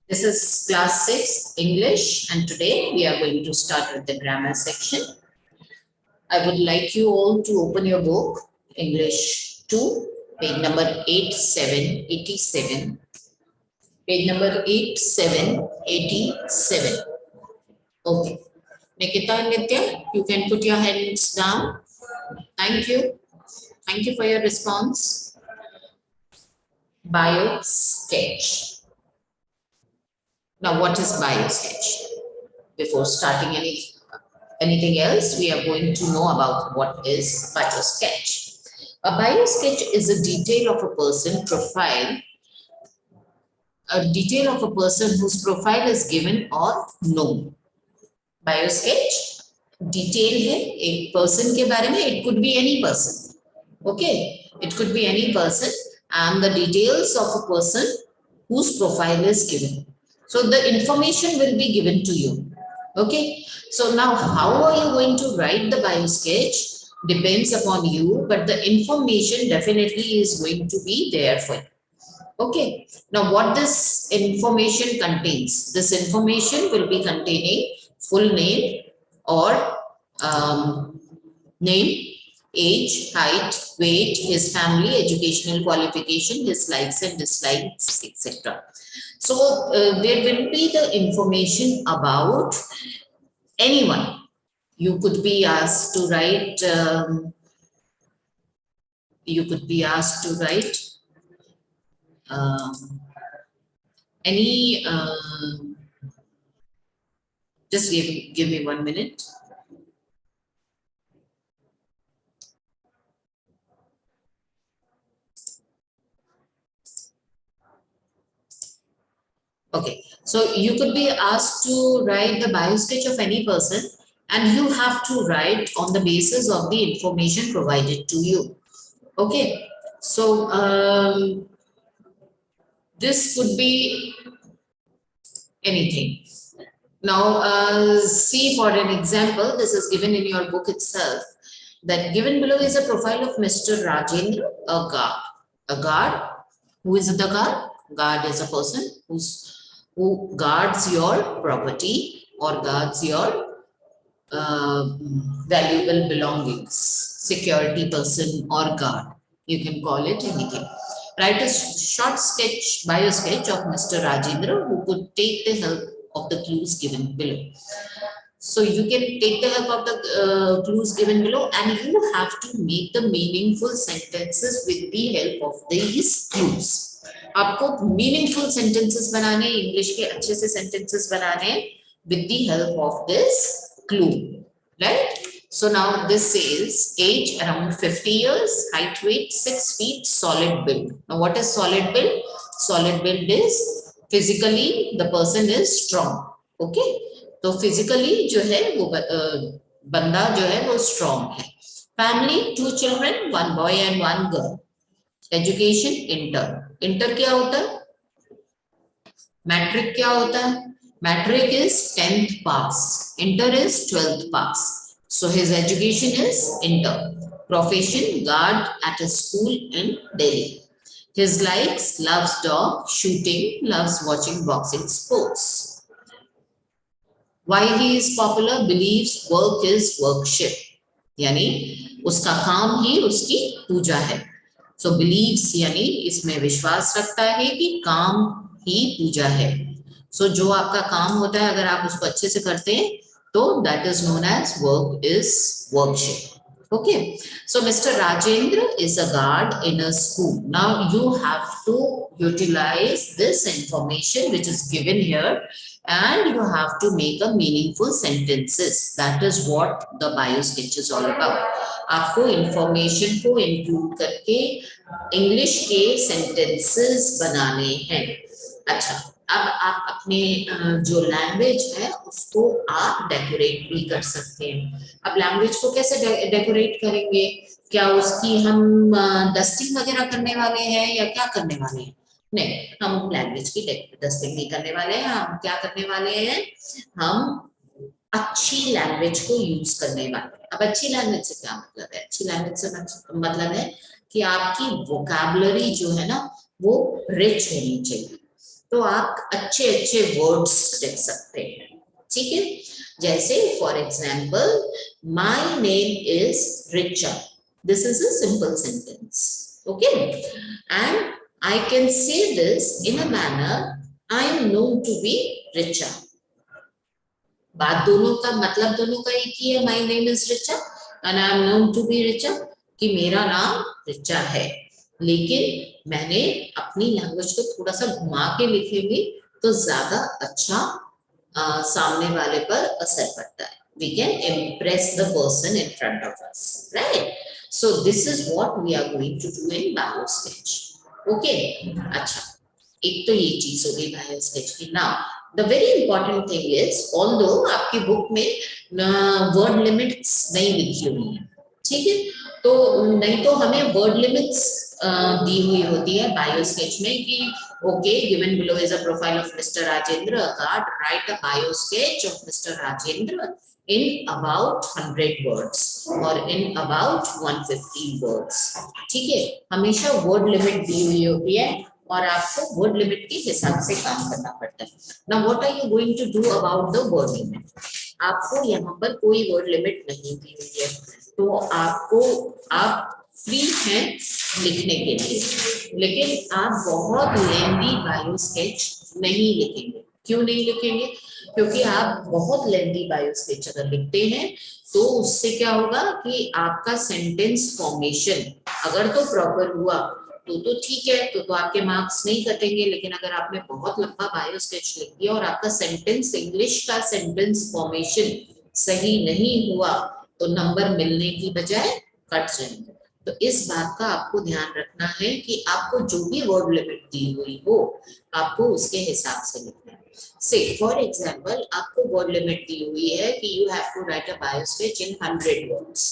This is class 6 English, and today we are going to start with the grammar section. I would like you all to open your book, English 2, page number 8787. Page number 8787. Okay. Nikita and Nitya, you can put your hands down. Thank you. Thank you for your response. Bio sketch. Now, what is bio sketch? Before starting anything else, we are going to know about what is bio sketch. A bio sketch is a detail of a person profile, a detail of a person whose profile is given or known. Bio sketch detail है एक person के बारे में. It could be any person. Okay, it could be any person, and the details of a person whose profile is given. So the information will be given to you. Okay, so now how are you going to write the bio sketch depends upon you, but the information definitely is going to be there for you. Okay, now what this information contains? This information will be containing full name or name, age, height, weight, his family, educational qualification, his likes and dislikes, etc. So there will be the information about anyone. You could be asked to write. Any. Just give me 1 minute. Okay, so you could be asked to write the bio sketch of any person, and you have to write on the basis of the information provided to you. Okay, so this could be anything. Now, see, for an example, this is given in your book itself. That given below is a profile of Mr. Rajendra, a guard. A guard. Who is the guard? Guard is a person who guards your property or guards your valuable belongings. Security person or guard. You can call it anything. Write a short sketch, bio sketch of Mr. Rajendra, who could take the help of the clues given below. So you can take the help of the clues given below, and you have to make the meaningful sentences with the help of these clues. आपको meaningful sentences बनाने, English के अच्छे से sentences बनाने with the help of this clue, right? So now this says age around 50 years, height, weight 6 feet, solid build. Now what is solid build? Solid build is physically the person is strong. Okay, तो physically जो है वो बंदा जो है वो strong है. Family 2 children, 1 boy and 1 girl. Education inter. Inter क्या होता है? Matric क्या होता है? Matric is 10th pass. Inter is 12th pass. So his education is inter. Profession guard at a school in Delhi. His likes loves dog, shooting, loves watching boxing sports. Why he is popular? Believes work is worship. यानी उसका काम ही उसकी पूजा है. So believes यानी इसमें विश्वास रखता है कि काम ही पूजा है. So जो आपका काम होता है अगर आप उसको अच्छे से करते हैं तो that is known as work is worship. Okay, so Mr. Rajendra is a guard in a school. Now you have to utilize this information which is given here, and you have to make a meaningful sentences. That is what the bio sketch is all about. आपको information को include करके English के sentences बनाने हैं. अच्छा, अब आप अपने जो लैंग्वेज है उसको आप डेकोरेट भी कर सकते हैं. अब लैंग्वेज को कैसे डेकोरेट करेंगे? क्या उसकी हम डस्टिंग वगैरह करने वाले हैं या क्या करने वाले हैं? नहीं, हम लैंग्वेज की डस्टिंग नहीं करने वाले हैं. हम क्या करने वाले हैं? हम अच्छी लैंग्वेज को यूज करने वाले हैं. अब अच्छी लैंग्वेज से क्या मतलब है? अच्छी लैंग्वेज से मतलब है कि आपकी वोकैबुलरी जो है ना वो रिच होनी चाहिए। तो आप अच्छे अच्छे वर्ड्स लिख सकते हैं, ठीक है। जैसे for example, my name is Richa, this is a simple sentence, okay. And I can say this in a manner, I am known to be Richa. बात दोनों का मतलब दोनों का एक ही है, my name is Richa and I am known to be Richa, कि मेरा नाम रिचा है। लेकिन मैंने अपनी लैंग्वेज को थोड़ा सा घुमा के लिखेंगे तो ज्यादा अच्छा सामने वाले पर असर पड़ता है। We can impress the person in front of us, right? So this is what we are going to do in bio sketch. Okay? अच्छा, एक तो ये चीज हो गई bio sketch की। Now the very important thing is, although आपकी book में word limits नहीं लिखी हुई है, ठीक है, तो नहीं तो हमें वर्ड लिमिट्स दी हुई होती है बायो स्केच में कि okay, given below is a profile of mister Rajendra Akard, write a bio sketch of mister Rajendra in about 100 words or in about 150 words, ठीक है। हमेशा वर्ड लिमिट दी हुई होती है और आपको वर्ड लिमिट के हिसाब से काम करना पड़ता है। Now what are you going to do about the word limit? आपको यहाँ पर कोई वर्ड लिमिट नहीं दी हुई है, तो आप फ्री हैं लिखने के लिए, लेकिन आप बहुत लेंदी बायो स्केच नहीं लिखेंगे। क्यों नहीं लिखेंगे? क्योंकि आप बहुत लेंदी बायो स्केच अगर लिखते हैं तो उससे क्या होगा कि आपका सेंटेंस फॉर्मेशन अगर तो प्रॉपर हुआ तो ठीक है, तो आपके मार्क्स नहीं कटेंगे। लेकिन अगर आपने बहुत लंबा बायो स्केच लिख दिया और आपका सेंटेंस, इंग्लिश का सेंटेंस फॉर्मेशन सही नहीं हुआ तो नंबर मिलने की बजाय कट जाएंगे। तो इस बात का आपको ध्यान रखना है कि आपको जो भी वर्ड लिमिट दी हुई हो आपको उसके हिसाब से लिखना है। से फॉर एग्जाम्पल, आपको वर्ड लिमिट दी हुई है कि you have to write a bio sketch in 100 words.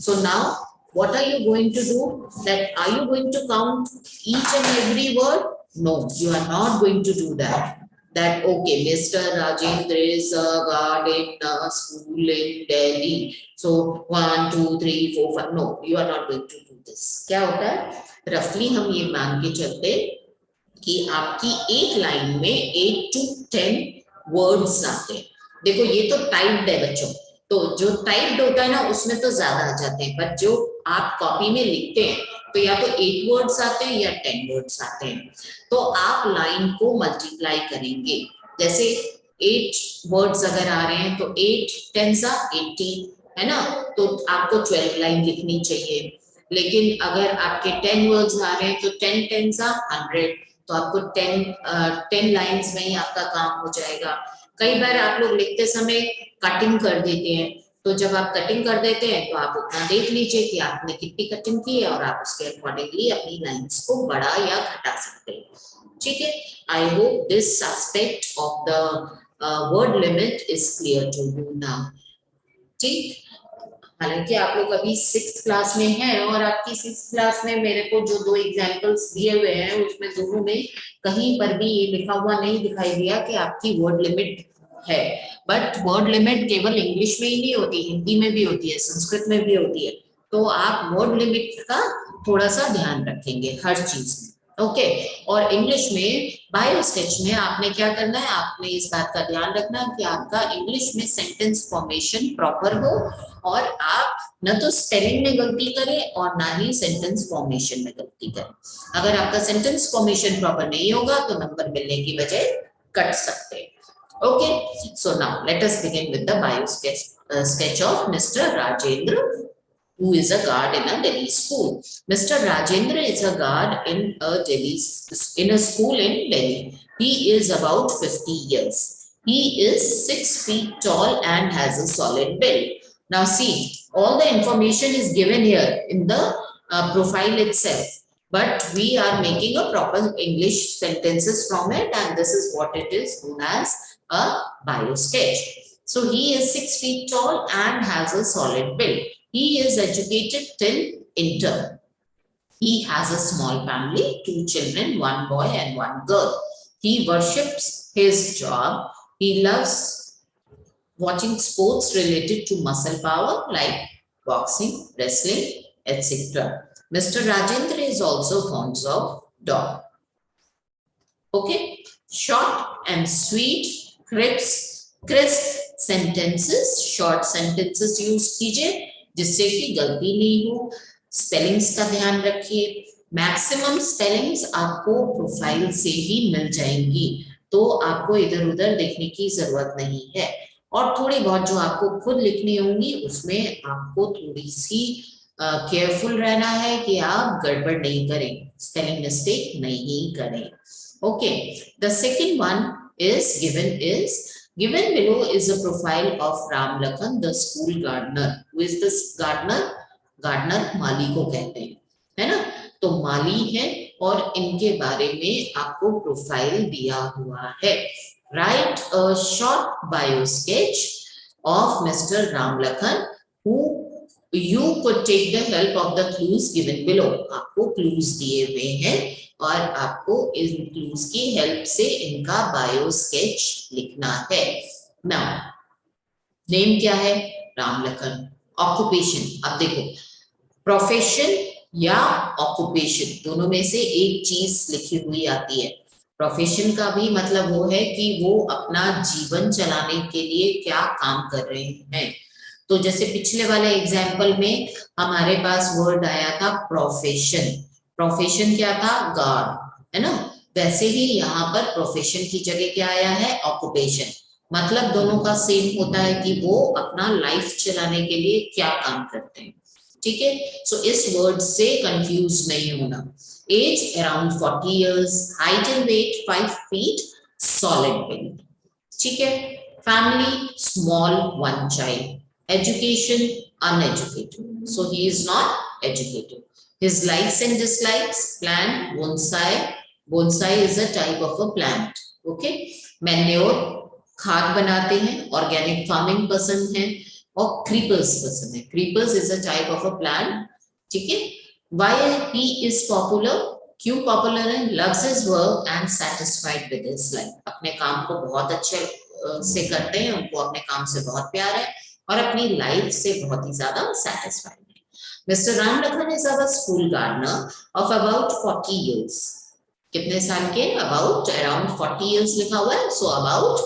So now what are you going to do? That are you going to count each and every word? No, you are not going to do that. That okay, Mr. Rajendra is a guard in a school in Delhi. So 1, 2, 3, 4, 5. No, you are not going to do this. क्या होता है? रफली हम ये मान के चलते कि आपकी एक लाइन में 8 to 10 वर्ड्स आते हैं। देखो ये तो टाइप्ड है बच्चों, तो जो टाइप्ड होता है ना उसमें तो ज्यादा आ जाते हैं, बट जो आप कॉपी में लिखते हैं तो या तो 8 वर्ड्स आते हैं या 10 वर्ड्स आते हैं। तो आप लाइन को मल्टीप्लाई करेंगे, जैसे 8 वर्ड्स अगर आ रहे हैं तो 8 10 80 है ना, तो आपको 12 लाइन लिखनी चाहिए। लेकिन अगर आपके 10 वर्ड्स आ रहे हैं तो 10 10 100, तो आपको 10 लाइंस में ही आपका काम हो जाएगा। कई बार आप लोग लिखते समय कटिंग कर देते हैं, तो जब आप कटिंग कर देते हैं तो आप उतना देख लीजिए कि आपने कितनी कटिंग की है और आप उसके अकॉर्डिंगली अपनी लाइंस को बढ़ा या घटा सकते हैं, ठीक है। I hope this aspect of the word limit is clear to you now, ठीक। हालांकि आप लोग अभी 6th क्लास में हैं और आपकी 6th क्लास में मेरे को जो 2 एग्जाम्पल्स दिए हुए हैं उसमें दोनों में कहीं पर भी ये लिखा हुआ नहीं दिखाई दिया कि आपकी वर्ड लिमिट है। बट वर्ड लिमिट केवल इंग्लिश में ही नहीं होती, हिंदी में भी होती है, संस्कृत में भी होती है। तो आप वर्ड लिमिट का थोड़ा सा ध्यान रखेंगे हर चीज में, ओके। और इंग्लिश में बायो स्केच में आपने क्या करना है, आपने इस बात का ध्यान रखना है कि आपका इंग्लिश में सेंटेंस फॉर्मेशन प्रॉपर हो और आप न तो स्पेलिंग में गलती करें और ना ही सेंटेंस फॉर्मेशन में गलती करें। अगर आपका सेंटेंस फॉर्मेशन प्रॉपर नहीं होगा तो नंबर मिलने की बजाय कट सकते हैं, okay. So now let us begin with the bio sketch of Mr. Rajendra, who is a guard in a Delhi school. Mr. Rajendra is a guard in a school in Delhi. He is about 50 years. He is 6 feet tall and has a solid build. Now see, all the information is given here in the profile itself, but we are making a proper English sentences from it, and this is what it is known as a bio sketch. So he is 6 feet tall and has a solid build. He is educated till inter. He has a small family, 2 children, 1 boy and 1 girl. He worships his job. He loves watching sports related to muscle power like boxing, wrestling, etc. Mr. Rajendra is also fond of dog. Okay, short and sweet, crisp sentences, short sentences use कीजिए जिससे कि गलती नहीं हो. Spellings का ध्यान रखिए. Maximum spellings आपको प्रोफाइल से ही मिल जाएंगी, तो आपको इधर उधर देखने की जरूरत नहीं है. और थोड़ी बहुत जो आपको खुद लिखनी होंगी उसमें आपको थोड़ी सी केयरफुल रहना है कि आप गड़बड़ नहीं करें, स्पेलिंग मिस्टेक नहीं करें. Okay, the second one is given below is a profile of Ram Lakhan, the school gardener. Who is this gardener? Gardener माली को कहते हैं, है ना. तो माली है और इनके बारे में आपको प्रोफाइल दिया हुआ है. Write a short bio sketch of Mr. Ram Lakhan, who you could take the help of the clues given below. आपको clues दिए हुए हैं और आपको इन क्लूज की हेल्प से इनका बायो स्केच लिखना है. नाउ नेम क्या है? राम लखन. ऑक्यूपेशन, अब देखो प्रोफेशन या ऑक्यूपेशन दोनों में से एक चीज लिखी हुई आती है. प्रोफेशन का भी मतलब वो है कि वो अपना जीवन चलाने के लिए क्या काम कर रहे हैं. तो जैसे पिछले वाले एग्जाम्पल में हमारे पास वर्ड आया था प्रोफेशन. प्रोफेशन क्या था? गार्ड, है ना. वैसे ही यहाँ पर प्रोफेशन की जगह क्या आया है? ऑक्यूपेशन. मतलब दोनों का सेम होता है कि वो अपना लाइफ चलाने के लिए क्या काम करते हैं. ठीक है. सो इस वर्ड से कंफ्यूज नहीं होना. Age around 40 years, height and weight 5 feet, solid build. ठीक है. Family small, 1 child. Education uneducated, so he is not educated. His likes and dislikes, plant bonsai. Bonsai is a type of a plant. Okay. Manure, खाद बनाते हैं. Organic farming पसंद है और creepers पसंद है. Creepers is a type of a plant. ठीक है. Why he is popular? क्यों पॉपुलर है? Loves his work and satisfied with his life. अपने काम को बहुत अच्छे से करते हैं, उनको अपने काम से बहुत प्यार है और अपनी लाइफ से बहुत ही ज्यादा सेटिस्फाइड है. Mister Ram Lakhan is our school gardener of about 40 years. कितने साल के? अबाउट, अराउंड 40 years लिखा हुआ है, so about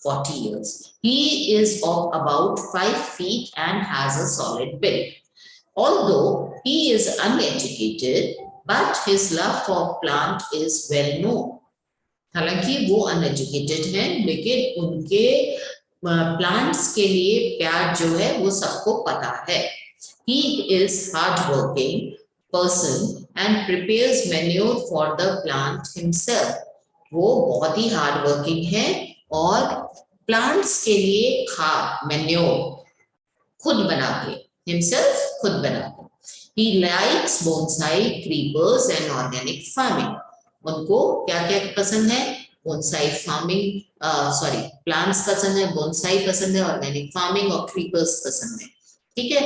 40 years. He is of about 5 feet and has a solid build. Although he is uneducated, but his love for plant is well known. हालांकि वो uneducated हैं लेकिन उनके प्लांट्स के लिए प्यार जो है वो सबको पता है. He is hardworking person and prepares manure for the plant himself. वो बहुत ही हार्ड वर्किंग है और प्लांट्स के लिए खाद मैन्योर खुद बनाते. himself खुद बनाते. He likes bonsai, creepers and organic farming. उनको क्या क्या पसंद है? बोनसाई फार्मिंग, सॉरी प्लांट्स पसंद है, बोनसाई पसंद है, ऑर्गेनिक फार्मिंग और क्रीपर्स पसंद है. ठीक है.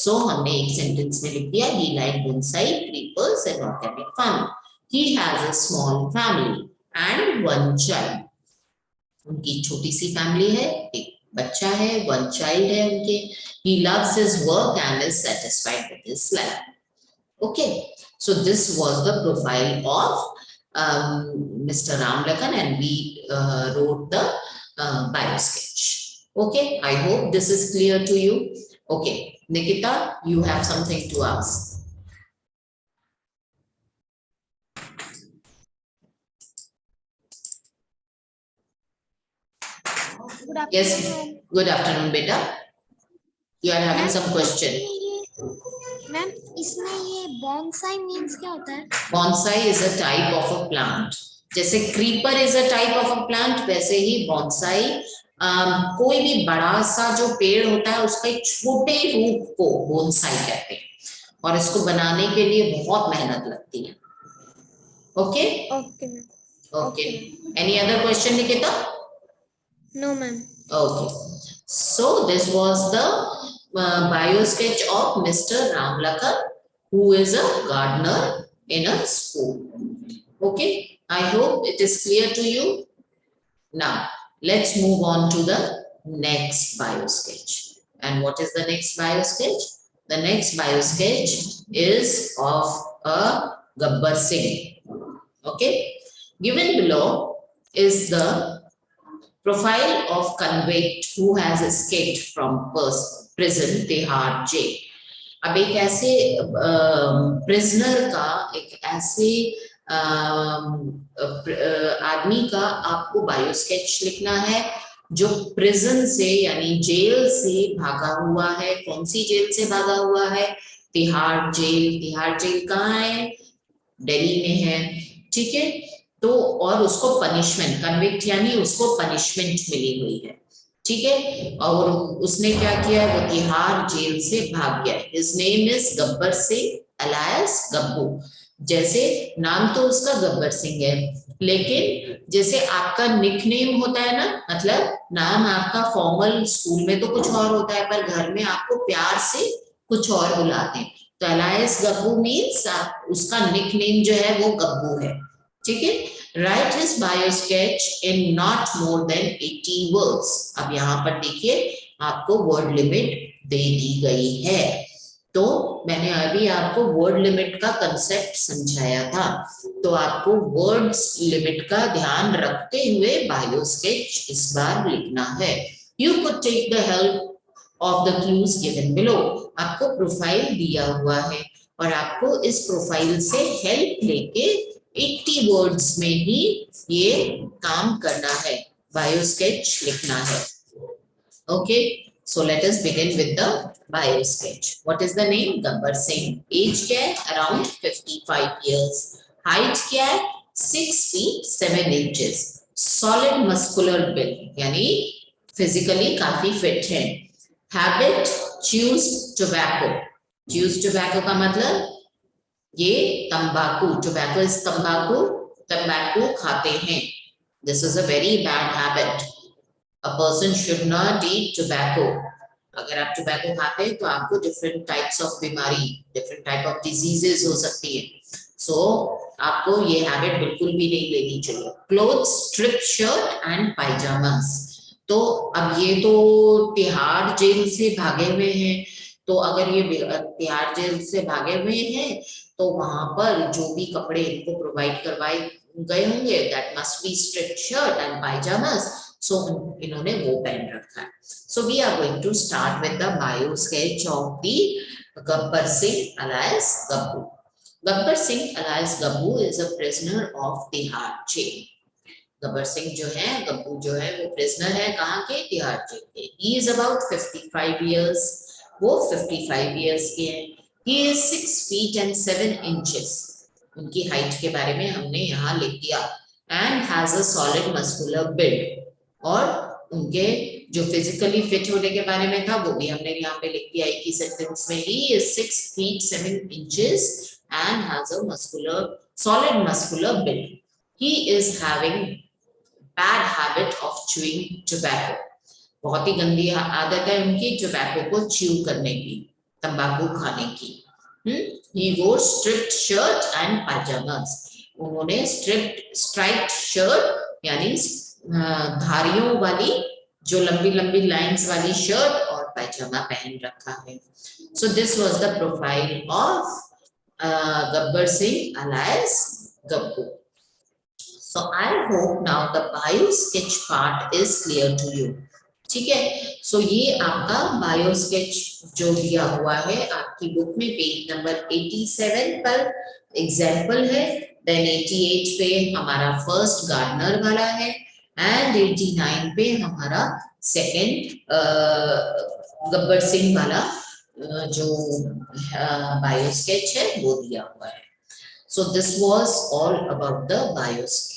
सो हमने एक सेंटेंस में लिख दिया he like bonsai, creepers and organic farming. He has a small family and 1 child. उनकी छोटी सी फैमिली है, एक बच्चा है, 1 child है उनके. He loves his work and is satisfied with his life. Okay, so this was the profile of Mr. Ram Lakhan and we wrote the bio sketch. Okay, I hope this is clear to you. Okay, Nikita, you have something to ask. Yes, good afternoon, beta. You are having some question. Ma'am इसमें ये bonsai means क्या होता है? Bonsai is a type of a plant. जैसे creeper is a type of a plant, वैसे ही bonsai कोई भी बड़ा सा जो पेड़ होता है उसका एक छोटे रूप को बॉन्साई कहते हैं और इसको बनाने के लिए बहुत मेहनत लगती है. Okay okay okay. Any other question Nikita? No ma'am. Okay, so this was the bio sketch of Mr. Ram Lakhan, who is a gardener in a school. Okay, I hope it is clear to you. Now, let's move on to the next bio sketch. And what is the next bio sketch? The next bio sketch is of a Gabbar Singh. Okay, Given below is the profile of convict who has escaped from prison Tihar jail. अब एक ऐसे prisoner का, एक ऐसे आदमी का आपको bio sketch लिखना है जो प्रिजन से यानी जेल से भागा हुआ है। कौन सी जेल से भागा हुआ है? तिहाड़ जेल। तिहाड़ जेल कहाँ है? दिल्ली में है, ठीक है। तो और उसको पनिशमेंट, कन्विक्ट यानी उसको पनिशमेंट मिली हुई है, ठीक है। और उसने क्या किया? वो तिहाड़ जेल से भाग गया। His name is Gabbar Singh alias Gabbu. जैसे नाम तो उसका गब्बर सिंह है, लेकिन जैसे आपका निकनेम होता है ना, मतलब नाम आपका फॉर्मल स्कूल में तो कुछ और होता है, पर घर में आपको प्यार से कुछ और बुलाते हैं। तो अलायस गब्बू मीन्स उसका निकनेम जो है वो गब्बू है, ठीक है। Right his bio sketch in not more than 80 words. अब यहाँ पर देखिए आपको वर्ड लिमिट दे दी गई है। तो मैंने अभी आपको वर्ड लिमिट का कंसेप्ट समझाया था, तो आपको वर्ड्स लिमिट का ध्यान रखते हुए बायो स्केच इस बार लिखना है। You could take the help of the clues given below. आपको प्रोफाइल दिया हुआ है और आपको इस प्रोफाइल से हेल्प लेके 80 वर्ड्स में ही ये काम करना है, बायो स्केच लिखना है। Okay, so let us begin with the bio sketch. What is the name? Gabbar Singh. Age क्या है? Around 55 years. Height क्या है? 6 feet 7 inches. Solid muscular build यानी फिजिकली काफी फिट है। Habit chews tobacco. Chews tobacco का मतलब ये तंबाकू, टोबैको इज तंबाकू, तंबाकू खाते हैं। This is a very bad habit. A person should not eat tobacco. अगर आप टोबैको खाते हैं तो आपको डिफरेंट टाइप्स ऑफ बीमारी, डिफरेंट टाइप ऑफ डिजीजेस हो सकती है। सो आपको ये हैबिट बिल्कुल भी नहीं लेनी चाहिए। Clothes strip shirt and pyjamas. तो अब ये तो तिहाड़ जेल से भागे हुए हैं, तो अगर ये तिहाड़ जेल से भागे हुए हैं तो वहां पर जो भी कपड़े इनको प्रोवाइड करवाए गए होंगे, that must be striped shirt and pyjamas. So इन्होंने वो पहन रखा है। So we are going to start with the bio sketch of the Gabbar Singh alias Gabbu. Gabbar Singh alias Gabbu is a prisoner of Tihar jail. Gabbar Singh जो है, गब्बू जो है, वो प्रिजनर है कहाँ के? तिहाड़ जेल के। He is about 55 years। वो 55 years के हैं। He is 6 feet and 7 inches. उनकी हाइट के बारे में हमने यहाँ लिख दिया। And has a solid muscular build। और उनके जो फिजिकली फिट होने के बारे में था वो भी हमने यहाँ पे लिख दिया एक ही सेंटेंस में। He is 6 feet 7 inches and has a solid muscular build. He is having bad habit of chewing tobacco। बहुत ही गंदी आदत है उनकी टोबैको को च्यू करने की, तंबाकू खाने की। He wore stripped shirt and pajamas। उन्होंने स्ट्राइप्ड शर्ट यानी धारियों वाली, जो लंबी लंबी लाइंस वाली शर्ट और पैजामा पहन रखा है। So this was the profile of Gabbar Singh alias Gabbu. So I hope now the bio sketch part is clear to you। ठीक है। सो ये आपका बायो स्केच जो दिया हुआ है आपकी बुक में पेज नंबर 87 पर एग्जाम्पल है। देन 88 पे हमारा फर्स्ट गार्डनर वाला है एंड 89 पे हमारा सेकंड गब्बर सिंह वाला जो बायो स्केच है वो दिया हुआ है। So this was all about the bio sketch.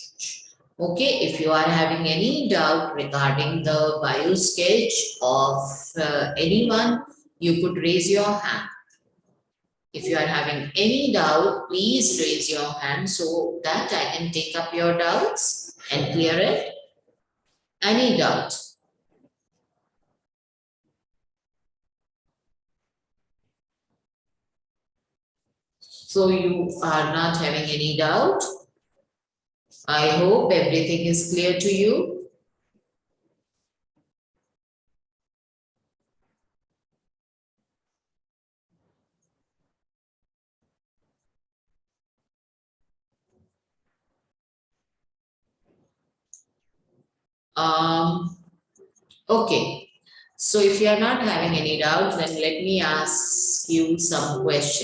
Okay, if you are having any doubt regarding the bio sketch of anyone, you could raise your hand. If you are having any doubt, please raise your hand so that I can take up your doubts and clear it. Any doubt? So you are not having any doubt. I hope everything is clear to you. Okay. So if you are not having any doubts, then let me ask you some questions.